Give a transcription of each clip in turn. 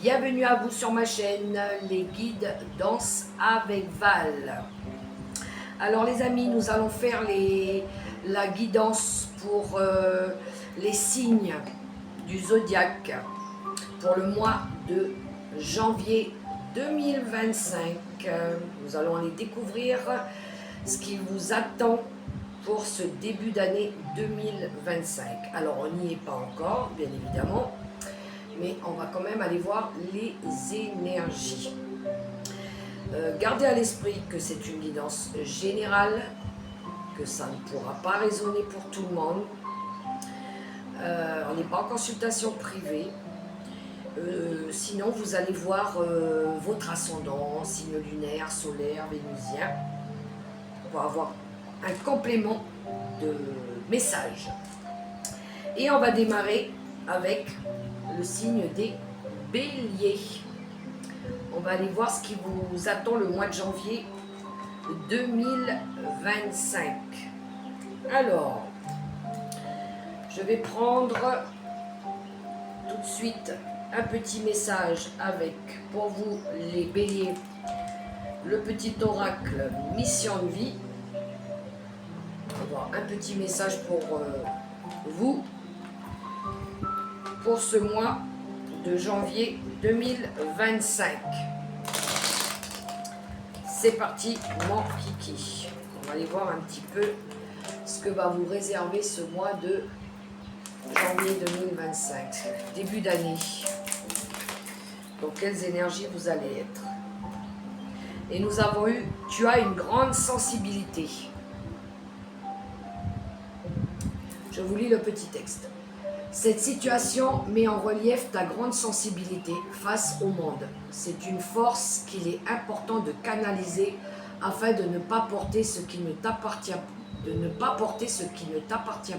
Bienvenue à vous sur ma chaîne, les guides Danse avec Val. Alors les amis, nous allons faire la guidance pour les signes du zodiaque pour le mois de janvier 2025. Nous allons aller découvrir ce qui vous attend pour ce début d'année 2025. Alors on n'y est pas encore, bien évidemment, mais on va quand même aller voir les énergies. Gardez à l'esprit que c'est une guidance générale, que ça ne pourra pas résonner pour tout le monde. On n'est pas en consultation privée. Sinon, vous allez voir votre ascendant, signe lunaire, solaire, vénusien. On va avoir un complément de message. Et on va démarrer avec le signe des béliers. On va aller voir ce qui vous attend le mois de janvier 2025. Alors, je vais prendre tout de suite un petit message avec, pour vous les béliers, le petit oracle mission de vie. On va avoir un petit message pour vous pour ce mois de janvier 2025. C'est parti, mon kiki. On va aller voir un petit peu ce que va vous réserver ce mois de janvier 2025, début d'année. Dans quelles énergies vous allez être. Et nous avons eu, tu as une grande sensibilité. Je vous lis le petit texte. Cette situation met en relief ta grande sensibilité face au monde. C'est une force qu'il est important de canaliser afin de ne pas porter ce qui ne t'appartient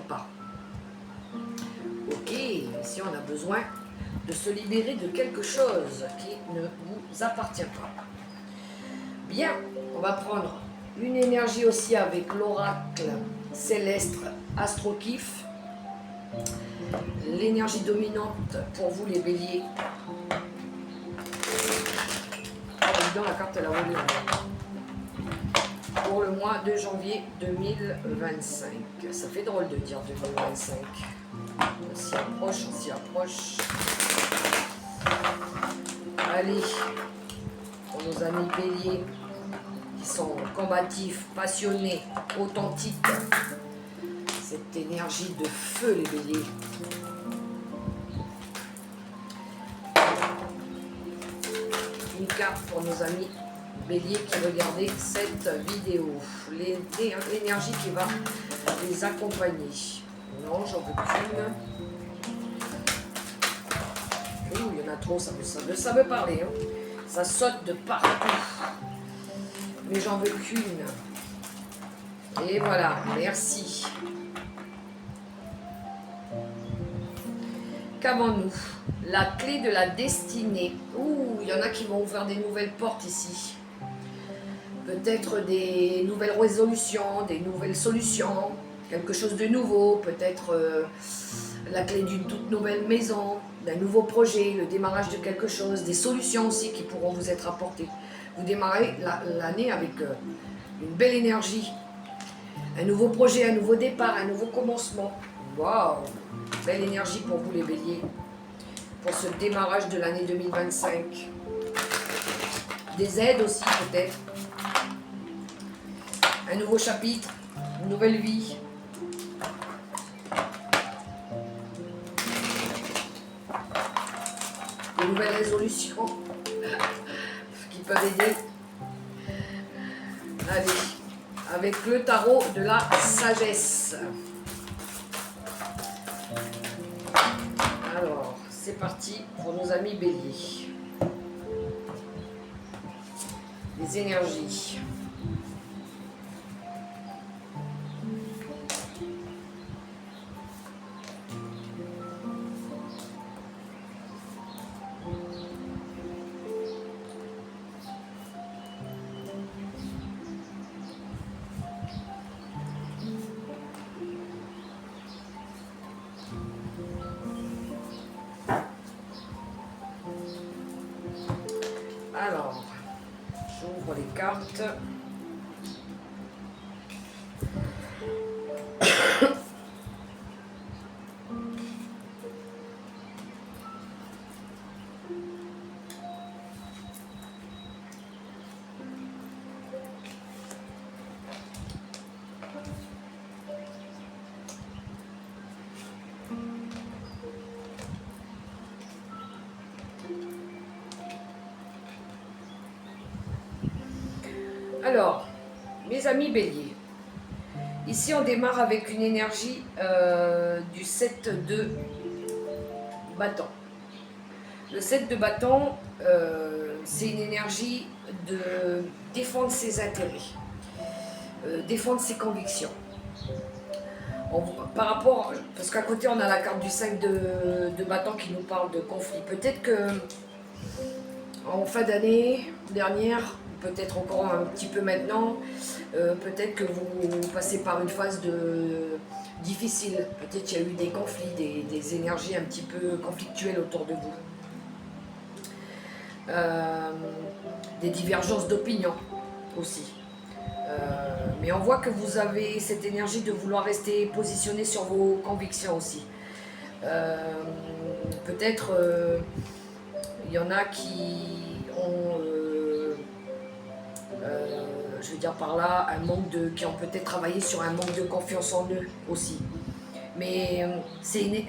pas. Ok, ici on a besoin de se libérer de quelque chose qui ne vous appartient pas. Bien, on va prendre une énergie aussi avec l'oracle céleste Astrokif. L'énergie dominante pour vous les béliers. Dans la carte elle a volé pour le mois de janvier 2025. Ça fait drôle de dire 2025. On s'y approche. Allez, pour nos amis béliers qui sont combatifs, passionnés, authentiques. Cette énergie de feu, les béliers. Une carte pour nos amis béliers qui regardaient cette vidéo. L'énergie qui va les accompagner. Non, j'en veux qu'une. Ouh, il y en a trop, ça veut parler. Hein. Ça saute de partout. Mais j'en veux qu'une. Et voilà, merci. Qu'avons-nous? La clé de la destinée. Ouh, il y en a qui vont ouvrir des nouvelles portes ici. Peut-être des nouvelles résolutions, des nouvelles solutions, quelque chose de nouveau, peut-être la clé d'une toute nouvelle maison, d'un nouveau projet, le démarrage de quelque chose, des solutions aussi qui pourront vous être apportées. Vous démarrez l'année avec une belle énergie, un nouveau projet, un nouveau départ, un nouveau commencement. Waouh! Belle énergie pour vous les béliers, pour ce démarrage de l'année 2025. Des aides aussi peut-être. Un nouveau chapitre, une nouvelle vie. Des nouvelles résolutions qui peuvent aider. Allez, avec le tarot de la sagesse. Alors, c'est parti pour nos amis béliers. Les énergies. Alors, j'ouvre les cartes. Alors, mes amis béliers, ici on démarre avec une énergie du 7 de bâton. Le 7 de bâton, c'est une énergie de défendre ses intérêts, défendre ses convictions. Par rapport, parce qu'à côté on a la carte du 5 de bâton qui nous parle de conflit. Peut-être que en fin d'année dernière, peut-être encore un petit peu maintenant, peut-être que vous passez par une phase difficile. Peut-être qu'il y a eu des conflits, des énergies un petit peu conflictuelles autour de vous. Des divergences d'opinion aussi. Mais on voit que vous avez cette énergie de vouloir rester positionné sur vos convictions aussi. Peut-être il y en a qui ont, je veux dire par là, qui ont peut-être travaillé sur un manque de confiance en eux aussi. Mais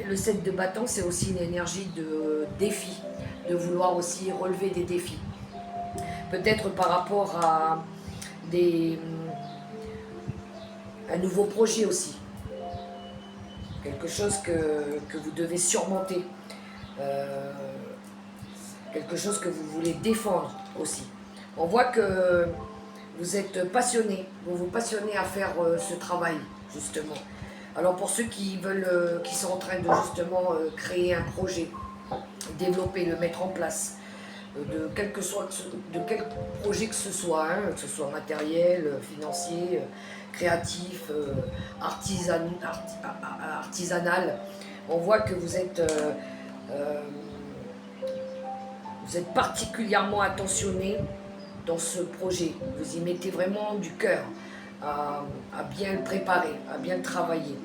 le 7 de bâton, c'est aussi une énergie de défi, de vouloir aussi relever des défis. Peut-être par rapport à un nouveau projet aussi. Quelque chose que vous devez surmonter. Quelque chose que vous voulez défendre aussi. On voit que vous êtes passionné, vous vous passionnez à faire ce travail, justement. Alors pour ceux qui sont en train de justement créer un projet, développer, le mettre en place, de quel projet que ce soit, hein, que ce soit matériel, financier, créatif, artisanal, on voit que vous êtes particulièrement attentionné dans ce projet. Vous y mettez vraiment du cœur à bien le préparer, à bien le travailler.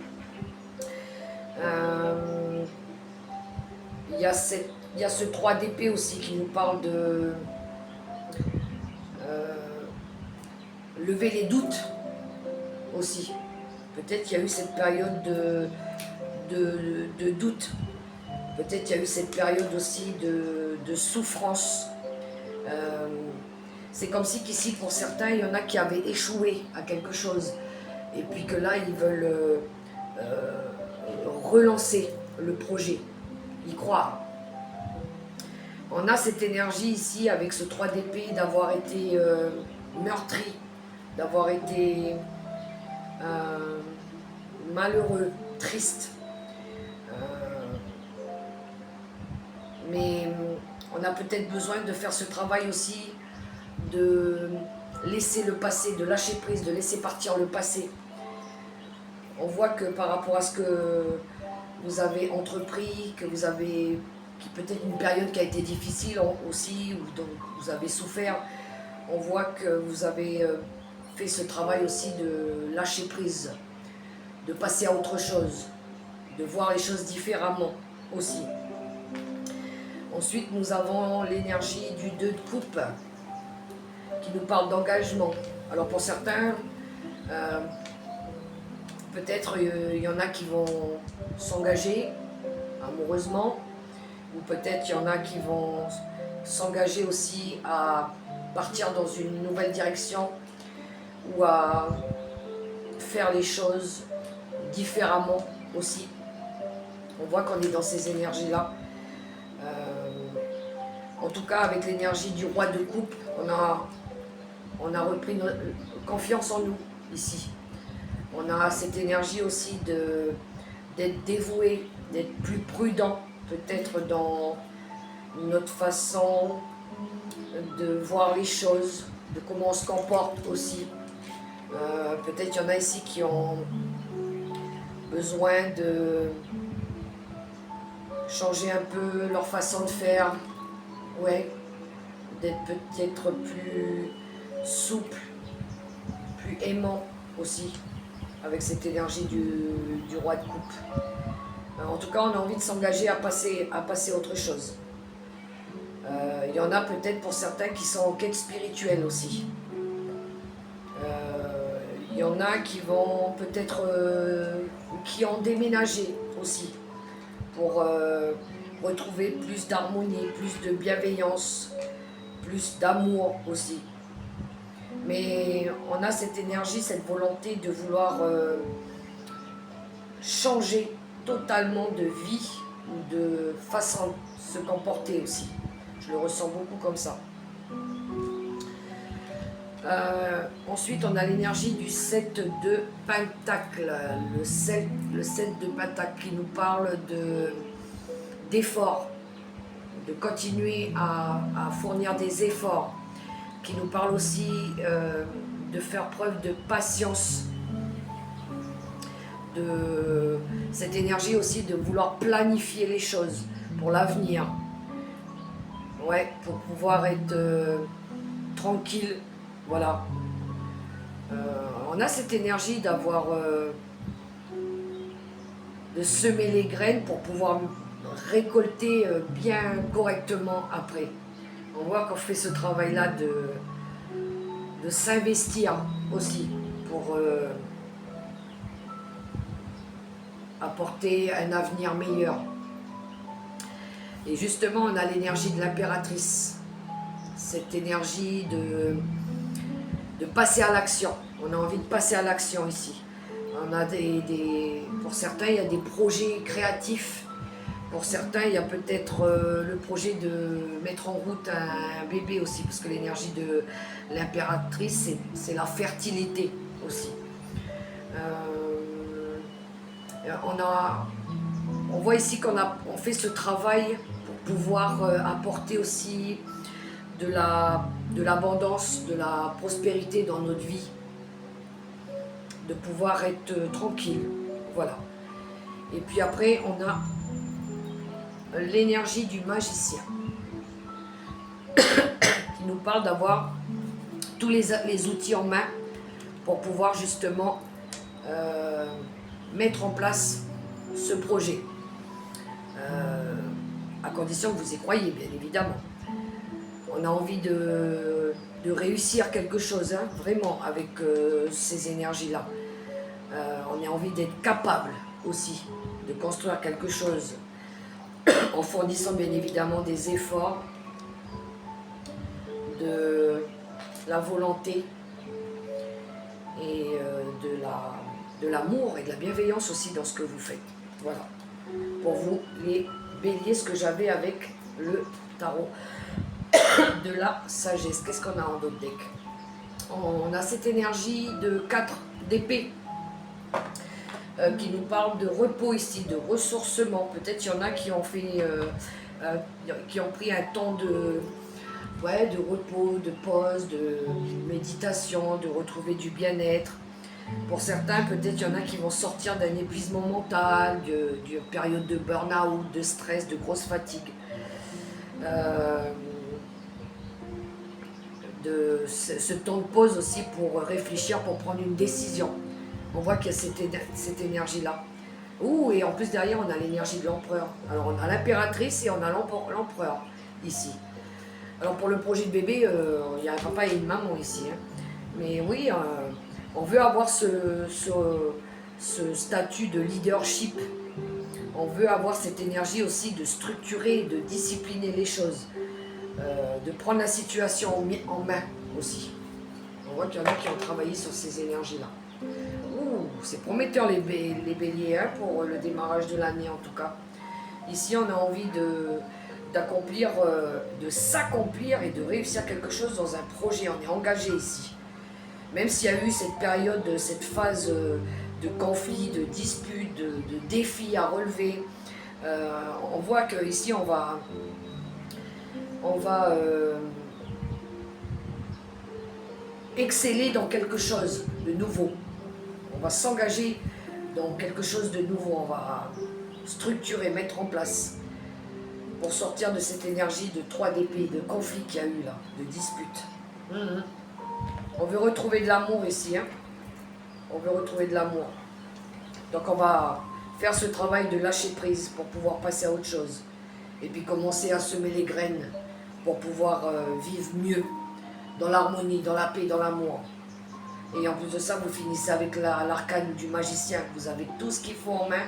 Il y a ce 3 d'épée aussi qui nous parle de lever les doutes aussi. Peut-être qu'il y a eu cette période de doute. Peut-être qu'il y a eu cette période aussi de souffrance. C'est comme si qu'ici, pour certains, il y en a qui avaient échoué à quelque chose. Et puis que là, ils veulent relancer le projet, y croire. On a cette énergie ici, avec ce 3 d'épée, d'avoir été meurtri, d'avoir été malheureux, triste. Mais on a peut-être besoin de faire ce travail aussi, de laisser le passé, de lâcher prise, de laisser partir le passé. On voit que par rapport à ce que vous avez entrepris, qui peut-être une période qui a été difficile aussi, ou dont vous avez souffert, on voit que vous avez fait ce travail aussi de lâcher prise, de passer à autre chose, de voir les choses différemment aussi. Ensuite, nous avons l'énergie du 2 de coupe qui nous parle d'engagement. Alors pour certains, peut-être il y en a qui vont s'engager amoureusement, ou peut-être il y en a qui vont s'engager aussi à partir dans une nouvelle direction ou à faire les choses différemment aussi. On voit qu'on est dans ces énergies-là. En tout cas, avec l'énergie du roi de coupe, on a repris confiance en nous ici. On a cette énergie aussi d'être dévoué, d'être plus prudent, peut-être dans notre façon de voir les choses, de comment on se comporte aussi. Peut-être qu'il y en a ici qui ont besoin de changer un peu leur façon de faire, ouais, d'être peut-être plus souple, plus aimant aussi, avec cette énergie du roi de coupe. En tout cas, on a envie de s'engager à passer à autre chose. Il y en a peut-être pour certains qui sont en quête spirituelle aussi. Il y en a qui vont peut-être, qui ont déménagé aussi, pour retrouver plus d'harmonie, plus de bienveillance, plus d'amour aussi. Mais on a cette énergie, cette volonté de vouloir changer totalement de vie ou de façon de se comporter aussi. Je le ressens beaucoup comme ça. Ensuite, on a l'énergie du 7 de Pentacle. Le 7 de Pentacle qui nous parle d'efforts, de continuer à fournir des efforts, qui nous parle aussi de faire preuve de patience, de cette énergie aussi de vouloir planifier les choses pour l'avenir, ouais, pour pouvoir être tranquille, voilà. On a cette énergie d'avoir de semer les graines pour pouvoir récolter bien correctement après. On voit qu'on fait ce travail-là de s'investir aussi pour apporter un avenir meilleur. Et justement, on a l'énergie de l'impératrice, cette énergie de passer à l'action. On a envie de passer à l'action ici. On a pour certains, il y a des projets créatifs. Pour certains, il y a peut-être le projet de mettre en route un bébé aussi, parce que l'énergie de l'impératrice, c'est la fertilité aussi. On voit ici qu'on fait ce travail pour pouvoir apporter aussi de l'abondance, de la prospérité dans notre vie, de pouvoir être tranquille, voilà. Et puis après, on a l'énergie du magicien qui nous parle d'avoir tous les outils en main pour pouvoir justement mettre en place ce projet, à condition que vous y croyez, bien évidemment. On a envie de réussir quelque chose, hein, vraiment, avec ces énergies-là. On a envie d'être capable aussi de construire quelque chose en fournissant bien évidemment des efforts, de la volonté et de l'amour et de la bienveillance aussi dans ce que vous faites. Voilà. Pour vous, les béliers, ce que j'avais avec le tarot de la sagesse. Qu'est-ce qu'on a en d'autres deck? On a cette énergie de 4 d'épée qui nous parle de repos ici, de ressourcement. Peut-être il y en a qui ont fait, qui ont pris un temps de repos, de pause, de méditation, de retrouver du bien-être. Pour certains, peut-être il y en a qui vont sortir d'un épuisement mental, d'une période de burn-out, de stress, de grosse fatigue. De ce temps de pause aussi pour réfléchir, pour prendre une décision. On voit qu'il y a cette énergie-là. Ouh, et en plus derrière, on a l'énergie de l'empereur. Alors on a l'impératrice et on a l'empereur ici. Alors pour le projet de bébé, il y a un papa et une maman ici. Hein. Mais oui, on veut avoir ce statut de leadership. On veut avoir cette énergie aussi de structurer, de discipliner les choses. De prendre la situation en main aussi. On voit qu'il y en a qui ont travaillé sur ces énergies-là. Ouh, c'est prometteur les béliers, hein, pour le démarrage de l'année en tout cas. Ici, on a envie d'accomplir, de s'accomplir et de réussir quelque chose dans un projet. On est engagé ici. Même s'il y a eu cette période, cette phase de conflit, de dispute, de défis à relever, on voit qu'ici, on va exceller dans quelque chose de nouveau. On va s'engager dans quelque chose de nouveau. On va structurer, mettre en place pour sortir de cette énergie de 3 d'épée, de conflit qu'il y a eu là, de dispute. On veut retrouver de l'amour ici, hein. On veut retrouver de l'amour. Donc on va faire ce travail de lâcher prise pour pouvoir passer à autre chose. Et puis commencer à semer les graines pour pouvoir vivre mieux, dans l'harmonie, dans la paix, dans l'amour. Et en plus de ça, vous finissez avec l'arcane du magicien. Vous avez tout ce qu'il faut en main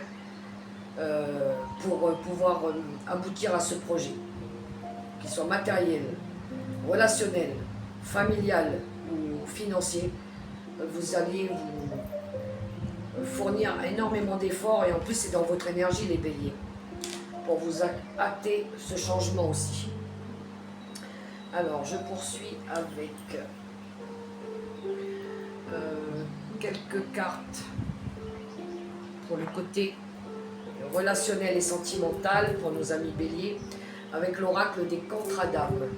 pour pouvoir aboutir à ce projet. Qu'il soit matériel, relationnel, familial ou financier. Vous allez vous fournir énormément d'efforts et en plus c'est dans votre énergie les béliers. Pour vous acter ce changement aussi. Alors, je poursuis avec quelques cartes pour le côté relationnel et sentimental pour nos amis béliers, avec l'oracle des contrats d'âme.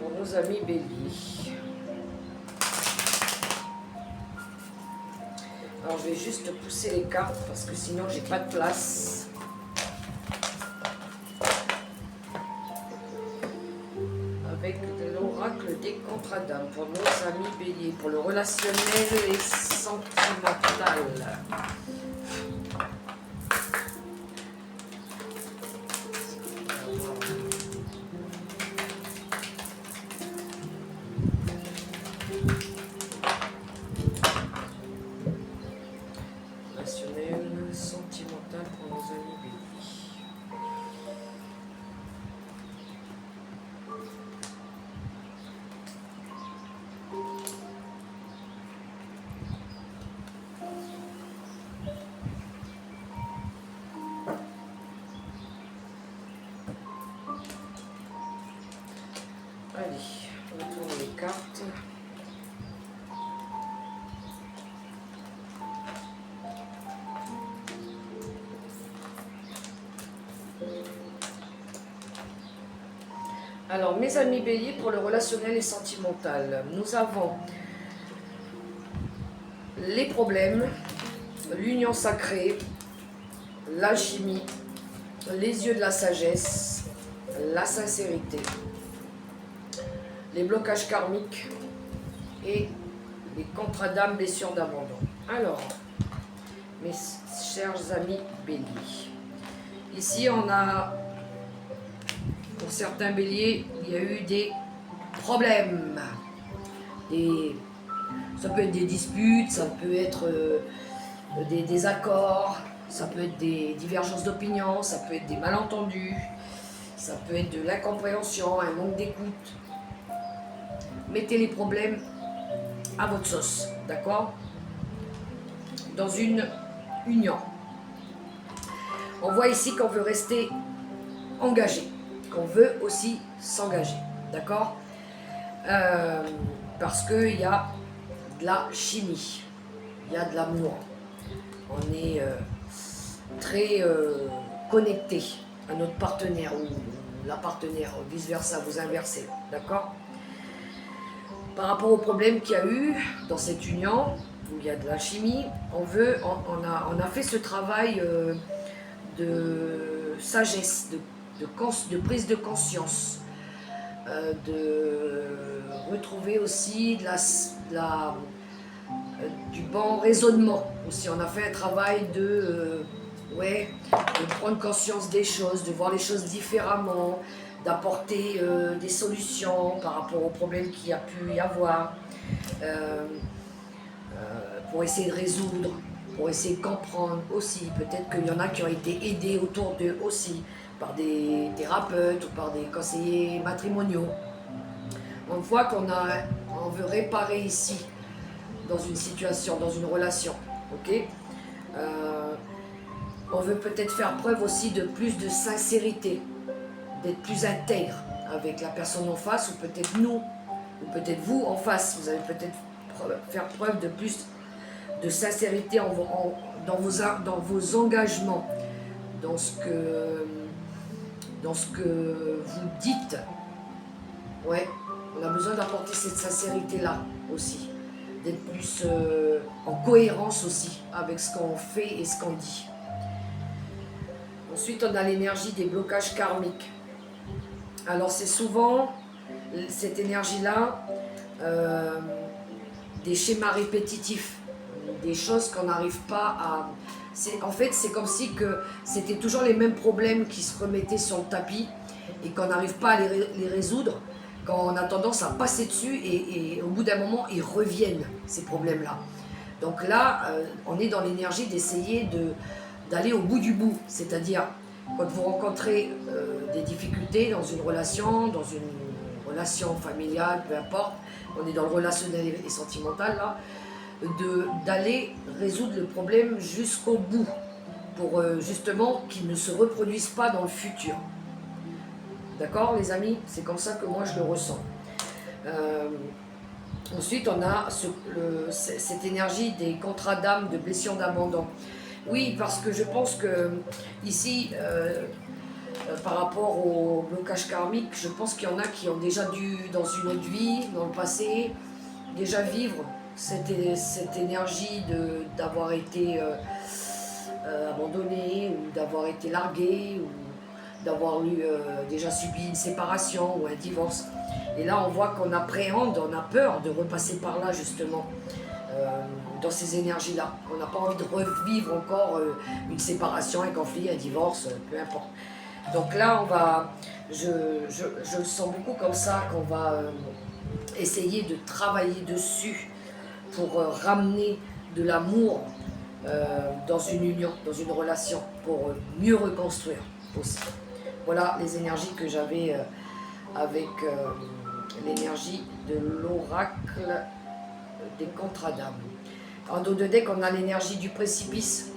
Pour nos amis béliers. Alors je vais juste pousser les cartes parce que sinon j'ai pas de place. Avec l'oracle des contrats d'âme pour nos amis béliers, pour le relationnel et sentimental. Sentimental pour nos amis bénis. Allez, on tourne les cartes. Alors, mes amis béliers, pour le relationnel et sentimental, nous avons les problèmes, l'union sacrée, l'alchimie, les yeux de la sagesse, la sincérité, les blocages karmiques et les contrats d'âme, blessures d'abandon. Alors, mes chers amis béliers, ici on a... Pour certains béliers, il y a eu des problèmes. Ça peut être des disputes, ça peut être des désaccords, ça peut être des divergences d'opinion, ça peut être des malentendus, ça peut être de l'incompréhension, un manque d'écoute. Mettez les problèmes à votre sauce, d'accord? Dans une union. On voit ici qu'on veut rester engagé. Qu'on veut aussi s'engager, d'accord? Parce qu'il y a de la chimie, il y a de l'amour. On est très connecté à notre partenaire ou la partenaire, vice-versa, vous inversez, d'accord? Par rapport au problème qu'il y a eu dans cette union, où il y a de la chimie, on a fait ce travail de sagesse, de prise de conscience, de retrouver aussi du bon raisonnement. Aussi, on a fait un travail de prendre conscience des choses, de voir les choses différemment, d'apporter des solutions par rapport aux problèmes qu'il y a pu y avoir, pour essayer de résoudre, pour essayer de comprendre aussi. Peut-être qu'il y en a qui ont été aidés autour d'eux aussi, par des thérapeutes ou par des conseillers matrimoniaux. On voit qu'on veut réparer ici, dans une situation, dans une relation, ok? On veut peut-être faire preuve aussi de plus de sincérité, d'être plus intègre avec la personne en face, ou peut-être nous, ou peut-être vous en face. Vous allez peut-être faire preuve de plus de sincérité dans vos engagements, dans ce que vous dites. Ouais, on a besoin d'apporter cette sincérité-là aussi. d'être plus en cohérence aussi avec ce qu'on fait et ce qu'on dit. Ensuite, on a l'énergie des blocages karmiques. Alors, c'est souvent cette énergie-là, des schémas répétitifs, des choses qu'on n'arrive pas à... En fait, c'est comme si que c'était toujours les mêmes problèmes qui se remettaient sur le tapis et qu'on n'arrive pas à les résoudre, quand on a tendance à passer dessus et au bout d'un moment, ils reviennent, ces problèmes-là. Donc là, on est dans l'énergie d'essayer d'aller au bout du bout, c'est-à-dire quand vous rencontrez des difficultés dans une relation familiale, peu importe, on est dans le relationnel et sentimental là, d'aller résoudre le problème jusqu'au bout, pour justement qu'il ne se reproduise pas dans le futur. D'accord les amis? C'est comme ça que moi je le ressens. Ensuite on a cette énergie des contrats d'âme, de blessures d'abandon. Oui, parce que je pense que ici, par rapport au blocage karmique, je pense qu'il y en a qui ont déjà dû, dans une autre vie, dans le passé, déjà vivre cette énergie d'avoir été abandonné, ou d'avoir été largué, ou d'avoir déjà subi une séparation ou un divorce. Et là, on voit qu'on appréhende, on a peur de repasser par là, justement, dans ces énergies-là. On n'a pas envie de revivre encore une séparation, un conflit, un divorce, peu importe. Donc là, je le sens beaucoup comme ça, qu'on va essayer de travailler dessus pour ramener de l'amour dans une union, dans une relation, pour mieux reconstruire aussi. Voilà les énergies que j'avais avec l'énergie de l'oracle des contrats d'âme. En dos de deck, on a l'énergie du précipice.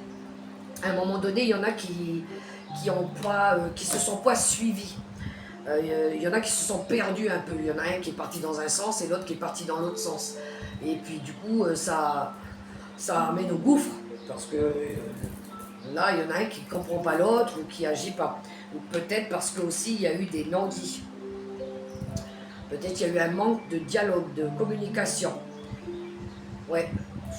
À un moment donné, il y en a qui se sont pas suivis. Il y en a qui se sont perdus un peu. Il y en a un qui est parti dans un sens et l'autre qui est parti dans l'autre sens. Et puis du coup, ça amène au gouffre. Parce que là, il y en a un qui ne comprend pas l'autre ou qui agit pas. Ou peut-être parce que aussi il y a eu des non-dits. Peut-être qu'il y a eu un manque de dialogue, de communication. Ouais,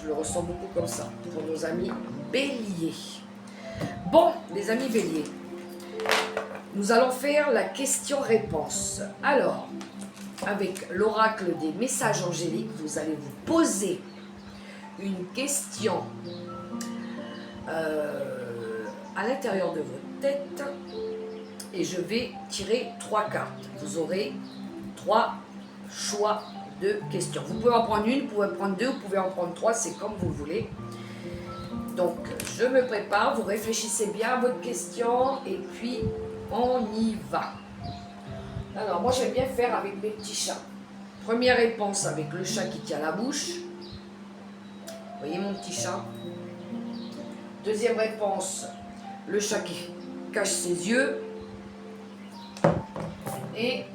je le ressens beaucoup comme ça, pour nos amis béliers. Bon, les amis béliers, nous allons faire la question-réponse. Alors, avec l'oracle des messages angéliques, vous allez vous poser une question à l'intérieur de votre tête et je vais tirer 3 cartes. Vous aurez 3 choix de questions. Vous pouvez en prendre une, vous pouvez en prendre 2, vous pouvez en prendre 3, c'est comme vous voulez. Donc, je me prépare, vous réfléchissez bien à votre question et puis on y va. Alors, moi j'aime bien faire avec mes petits chats. Première réponse avec le chat qui tient la bouche. Vous voyez mon petit chat. Deuxième réponse, le chat qui cache ses yeux. Et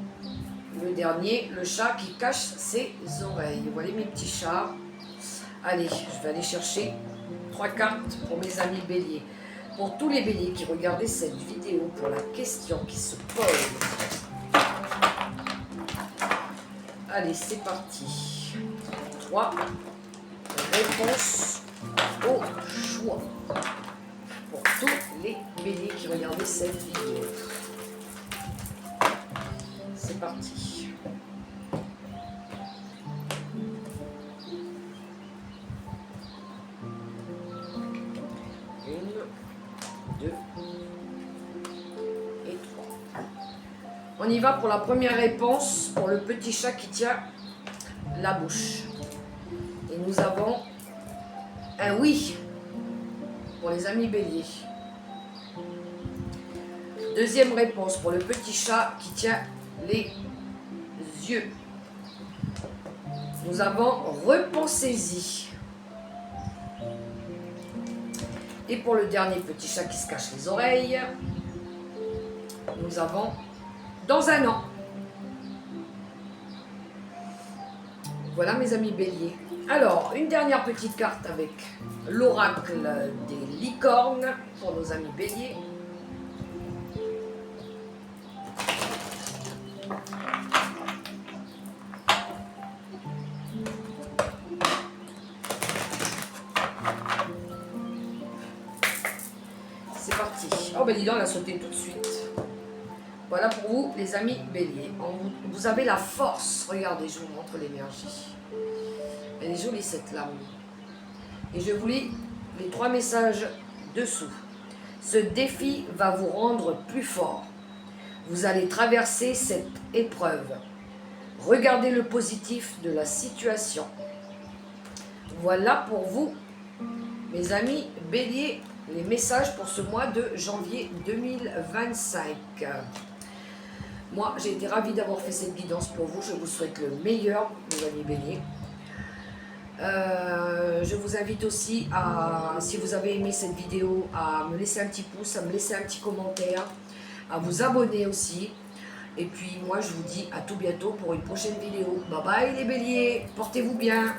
le dernier, le chat qui cache ses oreilles. Vous voyez mes petits chats. Allez, je vais aller chercher 3 cartes pour mes amis béliers. Pour tous les béliers qui regardaient cette vidéo, pour la question qui se pose. Allez, c'est parti. 3 réponses au choix. Pour tous les béliers qui regardaient cette vidéo. C'est parti. Une, 2 et 3. On y va pour la première réponse, pour le petit chat qui tient la bouche. Et nous avons un oui pour les amis béliers. Deuxième réponse pour le petit chat qui tient les yeux. Nous avons repensez-y. Et pour le dernier petit chat qui se cache les oreilles, nous avons dans un an. Voilà mes amis béliers. Alors, une dernière petite carte avec l'oracle des licornes pour nos amis béliers. parti. Oh ben dis donc, elle a sauté tout de suite. Voilà pour vous, les amis béliers. Vous avez la force. Regardez, je vous montre l'énergie. Elle est jolie, cette lame. Et je vous lis les 3 messages dessous. Ce défi va vous rendre plus fort. Vous allez traverser cette épreuve. Regardez le positif de la situation. Voilà pour vous, mes amis béliers, les messages pour ce mois de janvier 2025. Moi, j'ai été ravie d'avoir fait cette guidance pour vous. Je vous souhaite le meilleur, mes amis béliers. Je vous invite aussi à, si vous avez aimé cette vidéo, à me laisser un petit pouce, à me laisser un petit commentaire, à vous abonner aussi. Et puis moi je vous dis à tout bientôt pour une prochaine vidéo. Bye bye les béliers, portez-vous bien.